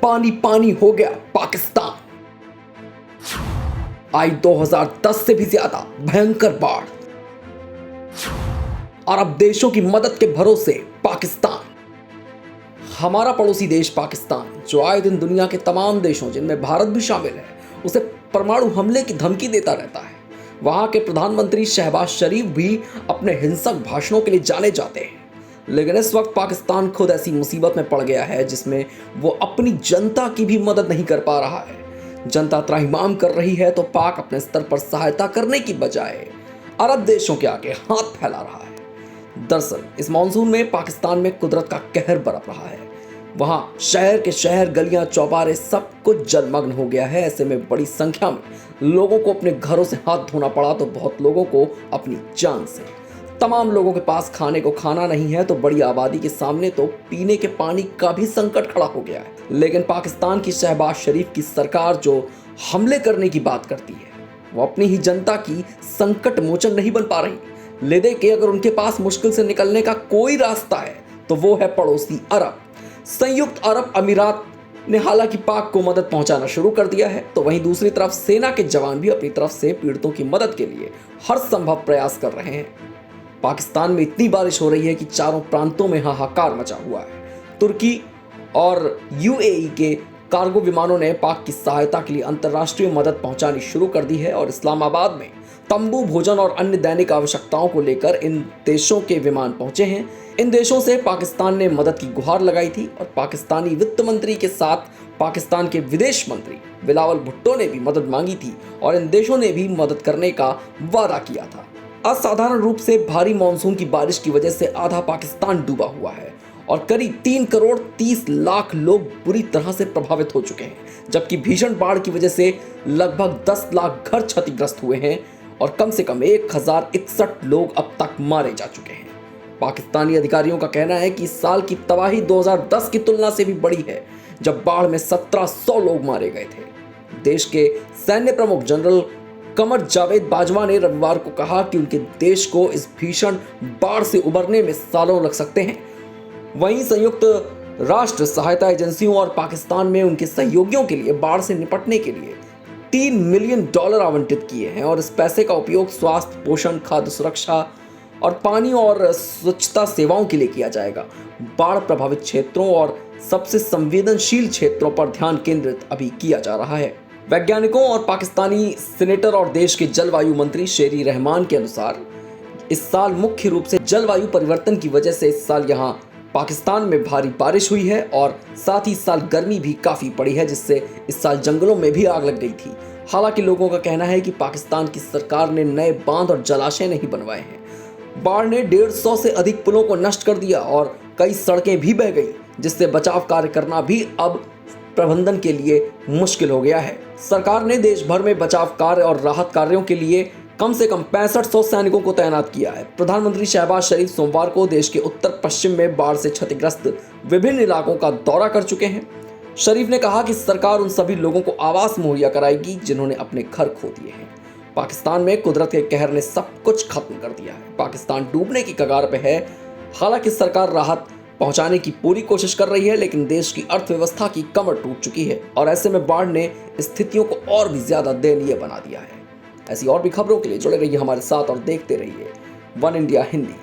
पानी पानी हो गया पाकिस्तान। आई 2010 से भी ज्यादा भयंकर बाढ़। अरब देशों की मदद के भरोसे पाकिस्तान। हमारा पड़ोसी देश पाकिस्तान, जो आए दिन दुनिया के तमाम देशों जिनमें भारत भी शामिल है, उसे परमाणु हमले की धमकी देता रहता है। वहां के प्रधानमंत्री शहबाज शरीफ भी अपने हिंसक भाषणों के लिए जाने जाते हैं। लेकिन इस वक्त पाकिस्तान खुद ऐसी मुसीबत में पड़ गया है जिसमें वो अपनी जनता की भी मदद नहीं कर पा रहा है। जनता त्राहिमाम कर रही है तो पाक अपने स्तर पर सहायता करने की बजाय अरब देशों के आगे हाथ फैला रहा है। दरअसल इस मानसून में पाकिस्तान में कुदरत का कहर बरप रहा है। वहां शहर के शहर, गलियां, चौबारे सब कुछ जलमग्न हो गया है। ऐसे में बड़ी संख्या में लोगों को अपने घरों से हाथ धोना पड़ा तो बहुत लोगों को अपनी जान से। तमाम लोगों के पास खाने को खाना नहीं है तो बड़ी आबादी के सामने तो पीने के पानी का भी संकट खड़ा हो गया है। लेकिन पाकिस्तान की शहबाज शरीफ की सरकार जो हमले करने की बात करती है, वो अपनी ही जनता की संकट मोचन नहीं बन पा रही। ले दे के अगर उनके पास मुश्किल से निकलने का कोई रास्ता है तो वो है पड़ोसी अरब। संयुक्त अरब अमीरात ने हालांकि पाक को मदद पहुंचाना शुरू कर दिया है, तो वहीं दूसरी तरफ सेना के जवान भी अपनी तरफ से पीड़ितों की मदद के लिए हर संभव प्रयास कर रहे हैं। पाकिस्तान में इतनी बारिश हो रही है कि चारों प्रांतों में हाहाकार मचा हुआ है। तुर्की और यूएई के कार्गो विमानों ने पाक की सहायता के लिए अंतर्राष्ट्रीय मदद पहुंचानी शुरू कर दी है और इस्लामाबाद में तंबू, भोजन और अन्य दैनिक आवश्यकताओं को लेकर इन देशों के विमान पहुंचे हैं। इन देशों से पाकिस्तान ने मदद की गुहार लगाई थी और पाकिस्तानी वित्त मंत्री के साथ पाकिस्तान के विदेश मंत्री बिलावल भुट्टो ने भी मदद मांगी थी और इन देशों ने भी मदद करने का वादा किया था। असाधारण रूप से भारी मानसून की बारिश की वजह से आधा पाकिस्तान डूबा हुआ है और करीब 3 करोड़ 30 लाख लोग बुरी तरह से प्रभावित हो चुके हैं, जबकि भीषण बाढ़ की वजह से लगभग 10 लाख घर क्षतिग्रस्त हुए हैं और कम से कम 1061 लोग अब तक मारे जा चुके हैं। पाकिस्तानी अधिकारियों का कहना है कि इस साल की तबाही 2010 की तुलना से भी बड़ी है, जब बाढ़ में 1700 लोग मारे गए थे। देश के सैन्य प्रमुख जनरल कमर जावेद बाजवा ने रविवार को कहा कि उनके देश को इस भीषण बाढ़ से उबरने में सालों लग सकते हैं। वहीं संयुक्त राष्ट्र सहायता एजेंसियों और पाकिस्तान में उनके सहयोगियों के लिए बाढ़ से निपटने के लिए $3 मिलियन आवंटित किए हैं और इस पैसे का उपयोग स्वास्थ्य, पोषण, खाद्य सुरक्षा और पानी और स्वच्छता सेवाओं के लिए किया जाएगा। बाढ़ प्रभावित क्षेत्रों और सबसे संवेदनशील क्षेत्रों पर ध्यान केंद्रित अभी किया जा रहा है। वैज्ञानिकों और पाकिस्तानी सीनेटर और देश के जलवायु मंत्री शेरी रहमान के अनुसार इस साल मुख्य रूप से जलवायु परिवर्तन की वजह से इस साल यहाँ पाकिस्तान में भारी बारिश हुई है और साथ ही इस साल गर्मी भी काफ़ी पड़ी है, जिससे इस साल जंगलों में भी आग लग गई थी। हालांकि लोगों का कहना है कि पाकिस्तान की सरकार ने नए बांध और जलाशय नहीं बनवाए हैं। बाढ़ ने 150 से अधिक पुलों को नष्ट कर दिया और कई सड़कें भी बह गई, जिससे बचाव कार्य करना भी अब प्रबंधन के लिए मुश्किल हो गया है। सरकार ने देश भर में बचाव कार्य और राहत कार्यों के लिए कम से कम 6500 सैनिकों को तैनात किया है। प्रधानमंत्री शहबाज शरीफ सोमवार को देश के उत्तर पश्चिम में बाढ़ से क्षतिग्रस्त विभिन्न इलाकों का दौरा कर चुके हैं। शरीफ ने कहा कि सरकार उन सभी लोगों को आवास मुहैया कराएगी जिन्होंने अपने घर खो दिए हैं। पाकिस्तान में कुदरत के कहर ने सब कुछ खत्म कर दिया है। पाकिस्तान डूबने की कगार पे है। हालांकि सरकार राहत पहुंचाने की पूरी कोशिश कर रही है, लेकिन देश की अर्थव्यवस्था की कमर टूट चुकी है और ऐसे में बाढ़ ने स्थितियों को और भी ज्यादा दयनीय बना दिया है। ऐसी और भी खबरों के लिए जुड़े रहिए हमारे साथ और देखते रहिए वन इंडिया हिंदी।